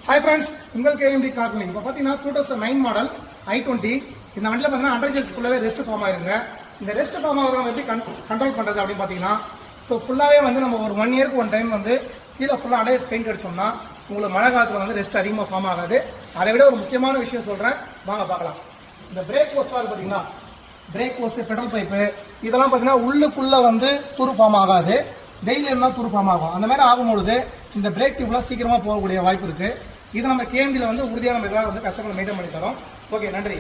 Hi friends, உங்கள் KMT car clinic. இப்போ பார்த்தீங்கன்னா 2009 மாடல் i20. இந்த வண்டியில் பார்த்தீங்கன்னா 100 கேஜ் ஃபுல்லாகவே ரெஸ்ட் ஃபார்ம் ஆயிருங்க. இந்த ரெஸ்ட் ஃபார்ம் ஆகிறத நம்ம எப்படி கண்ட்ரோல் பண்ணுறது அப்படின்னு பார்த்தீங்கன்னா, ஸோ ஃபுல்லாகவே வந்து நம்ம ஒரு 1 இயருக்கு 1 டைம் வந்து கீழே ஃபுல்லாக அடையஸ் பெயிண்ட் அடிச்சோம்னா உங்களுக்கு மழை காலத்தில் வந்து ரெஸ்ட் அதிகமாக ஃபார்ம் ஆகாது. அதை விட ஒரு முக்கியமான விஷயம் சொல்கிறேன், வாங்க பார்க்கலாம். இந்த பிரேக் ஹோஸ்லாம் பார்த்தீங்கன்னா, பிரேக் ஹோஸ், பெட்ரோல் பைப்பு இதெல்லாம் பார்த்தீங்கன்னா உள்ளுக்குள்ளே வந்து துரு ஃபார்ம் ஆகாது, டெய்லி இருந்தால் துரு ஃபார்ம் ஆகும். அந்த மாதிரி ஆகும்பொழுது இந்த பிரேக் டியூப்லாம் சீக்கிரமாக போகக்கூடிய வாய்ப்பு இருக்குது. இது நம்ம கேஎம்டியில் வந்து உறுதியான மெத்தடாக வந்து கஸ்டமர் மெயின்டைன் பண்ணி தரோம். ஓகே, நன்றி.